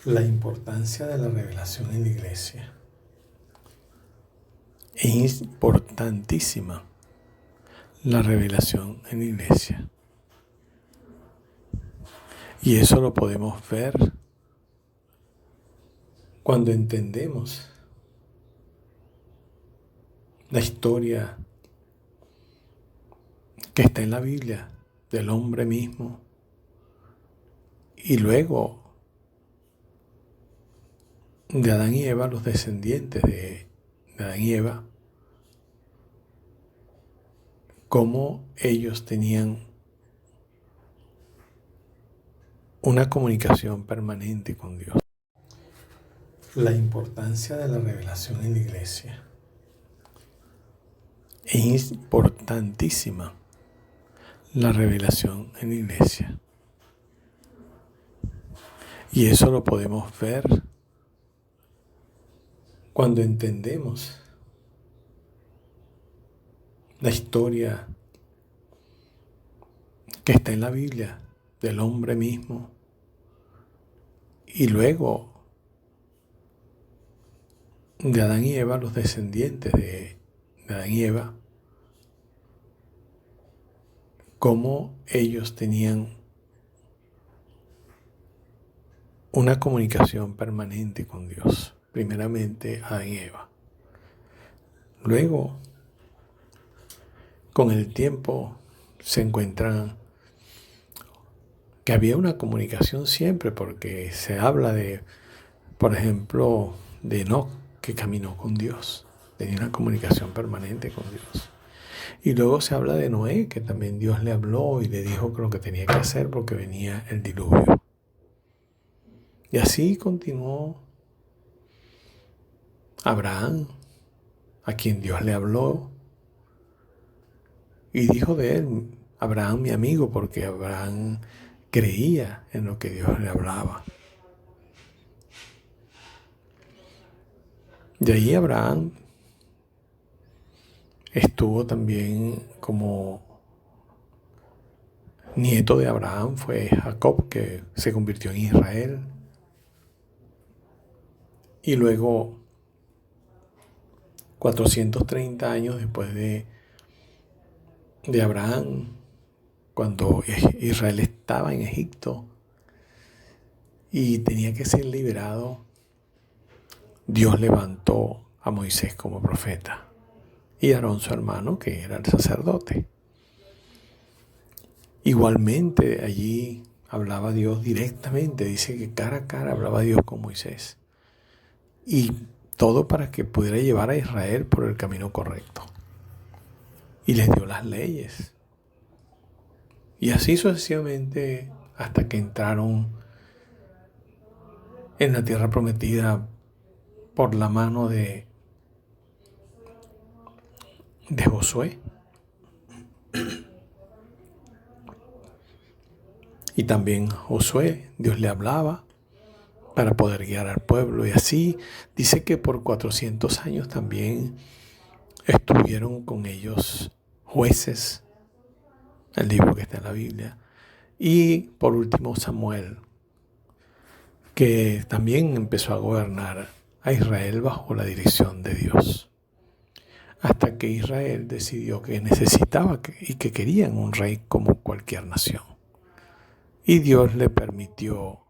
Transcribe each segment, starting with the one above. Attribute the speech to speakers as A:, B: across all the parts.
A: La importancia de la revelación en la iglesia. Es importantísima la revelación en la iglesia. Y eso lo podemos ver cuando entendemos la historia que está en la Biblia del hombre mismo y luego de Adán y Eva, los descendientes de Adán y Eva, cómo ellos tenían una comunicación permanente con Dios. La importancia de la revelación en la iglesia. Es importantísima la revelación en la iglesia. Y eso lo podemos ver cuando entendemos la historia que está en la Biblia del hombre mismo y luego de Adán y Eva, los descendientes de Adán y Eva, cómo ellos tenían una comunicación permanente con Dios. Primeramente Adán y Eva. Luego, con el tiempo, se encuentran que había una comunicación siempre, porque se habla de, por ejemplo, de Enoc, que caminó con Dios. Tenía una comunicación permanente con Dios. Y luego se habla de Noé, que también Dios le habló y le dijo lo que tenía que hacer porque venía el diluvio. Y así continuó Abraham, a quien Dios le habló y dijo de él, Abraham mi amigo, porque Abraham creía en lo que Dios le hablaba. De ahí Abraham estuvo también como nieto de Abraham, fue Jacob, que se convirtió en Israel. Y luego, 430 años después de Abraham, cuando Israel estaba en Egipto y tenía que ser liberado, Dios levantó a Moisés como profeta y a Aarón su hermano, que era el sacerdote. Igualmente allí hablaba Dios directamente, dice que cara a cara hablaba Dios con Moisés. Y todo para que pudiera llevar a Israel por el camino correcto. Y les dio las leyes. Y así sucesivamente hasta que entraron en la tierra prometida por la mano de Josué. Y también Josué, Dios le hablaba para poder guiar al pueblo. Y así dice que por 400 años también estuvieron con ellos jueces, el libro que está en la Biblia. Y por último Samuel, que también empezó a gobernar a Israel bajo la dirección de Dios. Hasta que Israel decidió que necesitaba y que querían un rey como cualquier nación. Y Dios le permitió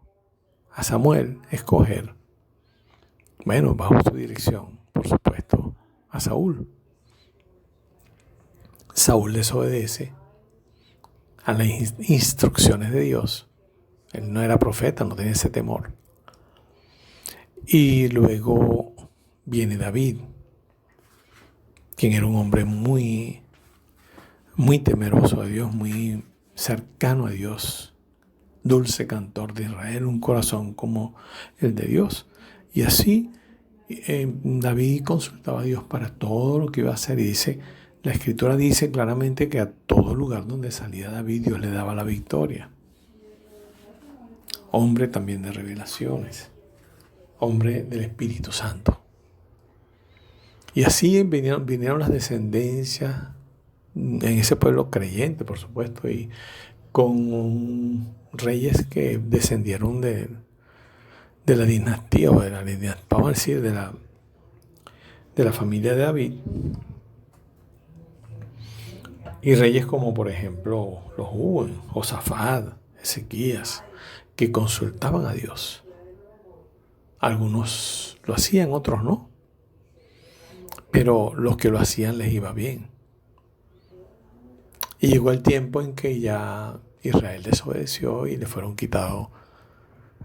A: a Samuel escoger, bueno, bajo su dirección, por supuesto, a Saúl. Saúl desobedece a las instrucciones de Dios. Él no era profeta, no tenía ese temor. Y luego viene David, quien era un hombre muy, muy temeroso de Dios, muy cercano a Dios, dulce cantor de Israel, un corazón como el de Dios. Y así David consultaba a Dios para todo lo que iba a hacer. Y dice, la Escritura dice claramente que a todo lugar donde salía David, Dios le daba la victoria. Hombre también de revelaciones, hombre del Espíritu Santo. Y así vinieron las descendencias en ese pueblo creyente, por supuesto, y con reyes que descendieron de de la dinastía, o de la dinastía, vamos a decir, de la familia de David, y reyes como por ejemplo los hubo, Josafat, Ezequías, que consultaban a Dios. Algunos lo hacían, otros no, pero los que lo hacían les iba bien. Y llegó el tiempo en que ya Israel desobedeció y le fueron quitados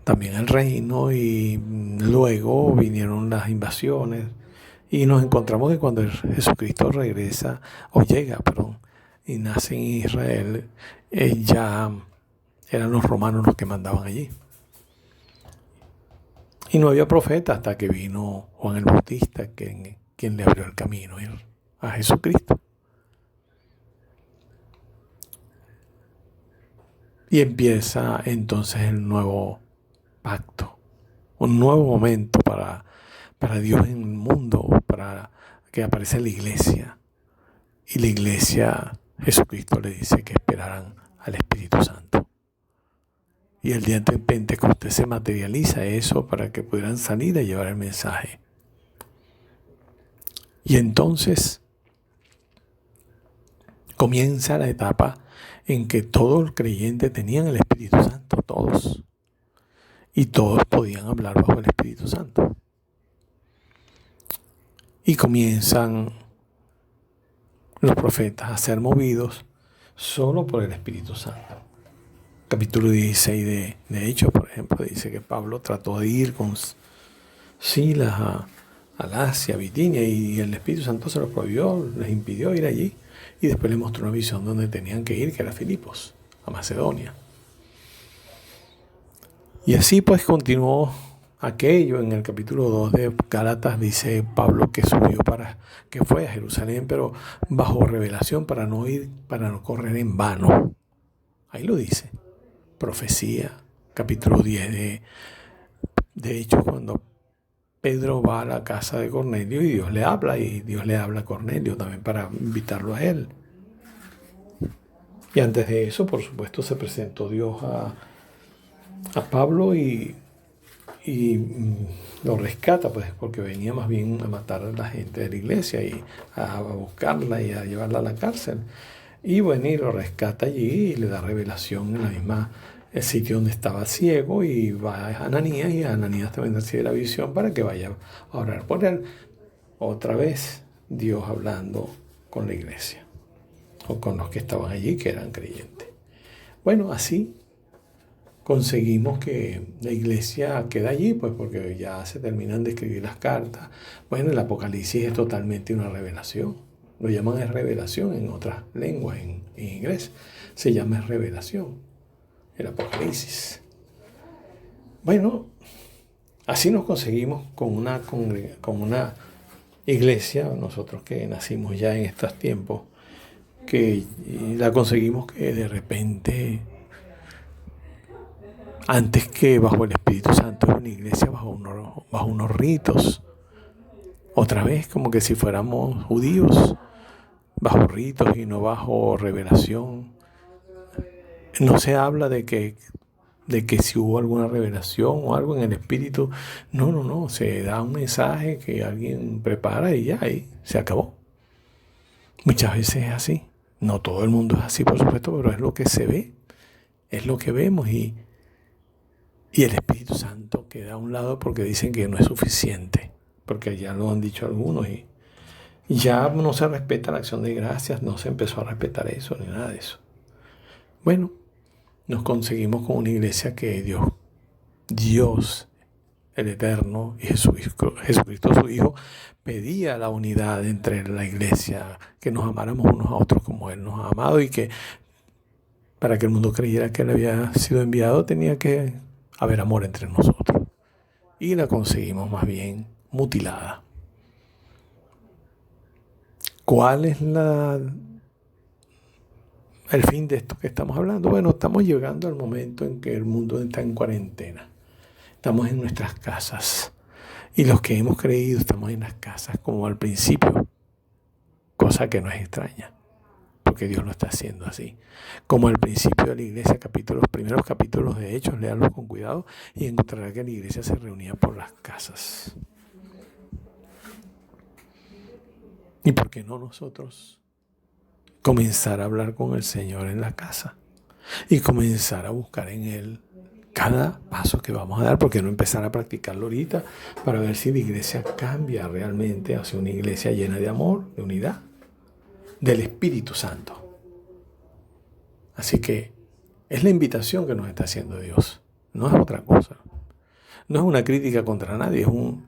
A: también el reino, y luego vinieron las invasiones, y nos encontramos que cuando Jesucristo regresa, o llega, perdón, y nace en Israel, ya eran los romanos los que mandaban allí. Y no había profeta hasta que vino Juan el Bautista, quien le abrió el camino a Jesucristo. Y empieza entonces el nuevo pacto, un nuevo momento para Dios en el mundo, para que aparece la iglesia. Y la iglesia, Jesucristo le dice que esperaran al Espíritu Santo. Y el día de Pentecostés se materializa eso para que pudieran salir a llevar el mensaje. Y entonces comienza la etapa en que todos los creyentes tenían el Espíritu Santo, todos. Y todos podían hablar bajo el Espíritu Santo. Y comienzan los profetas a ser movidos solo por el Espíritu Santo. Capítulo 16 de Hechos, por ejemplo, dice que Pablo trató de ir con Silas a Lacia, a Bitinia, y el Espíritu Santo se lo prohibió, les impidió ir allí. Y después les mostró una visión donde tenían que ir, que era Filipos, a Macedonia. Y así pues continuó aquello. En el capítulo 2 de Gálatas dice Pablo que que fue a Jerusalén, pero bajo revelación, para no correr en vano. Ahí lo dice. Profecía, capítulo 10 de Hechos, cuando Pedro va a la casa de Cornelio y Dios le habla a Cornelio también para invitarlo a él. Y antes de eso, por supuesto, se presentó Dios a Pablo y lo rescata, pues, porque venía más bien a matar a la gente de la iglesia y a buscarla y a llevarla a la cárcel. Y bueno, y lo rescata allí y le da revelación en la misma sitio donde estaba ciego, y va a Ananías, y a Ananías también recibe la visión para que vaya a orar por él. Otra vez Dios hablando con la iglesia, o con los que estaban allí que eran creyentes. Bueno, así conseguimos que la iglesia quede allí, pues porque ya se terminan de escribir las cartas. Bueno, el Apocalipsis es totalmente una revelación. Lo llaman revelación en otras lenguas, en inglés se llama revelación, el Apocalipsis. Bueno, así nos conseguimos con una iglesia, nosotros que nacimos ya en estos tiempos, que la conseguimos que de repente, antes que bajo el Espíritu Santo, es una iglesia bajo unos ritos. Otra vez, como que si fuéramos judíos, bajo ritos y no bajo revelación. No se habla de que si hubo alguna revelación o algo en el Espíritu. No. Se da un mensaje que alguien prepara y ya, ahí se acabó. Muchas veces es así. No todo el mundo es así, por supuesto, pero es lo que se ve. Es lo que vemos, y el Espíritu Santo queda a un lado porque dicen que no es suficiente, porque ya lo han dicho algunos, y ya no se respeta la acción de gracias, no se empezó a respetar eso ni nada de eso. Bueno, nos conseguimos con una iglesia que Dios el Eterno y Jesucristo su Hijo pedía la unidad entre la iglesia, que nos amáramos unos a otros como Él nos ha amado, y que para que el mundo creyera que Él había sido enviado tenía que haber amor entre nosotros. Y la conseguimos más bien mutilada. ¿Cuál es el fin de esto que estamos hablando? Bueno, estamos llegando al momento en que el mundo está en cuarentena. Estamos en nuestras casas. Y los que hemos creído estamos en las casas como al principio. Cosa que no es extraña, porque porque Dios lo está haciendo así. Como al principio de la iglesia, los primeros capítulos de Hechos, léanlos con cuidado y encontrará que la iglesia se reunía por las casas. ¿Y por qué no nosotros comenzar a hablar con el Señor en la casa y comenzar a buscar en Él cada paso que vamos a dar? ¿Por qué no empezar a practicarlo ahorita para ver si la iglesia cambia realmente hacia una iglesia llena de amor, de unidad, del Espíritu Santo? Así que es la invitación que nos está haciendo Dios, no es otra cosa. No es una crítica contra nadie, es un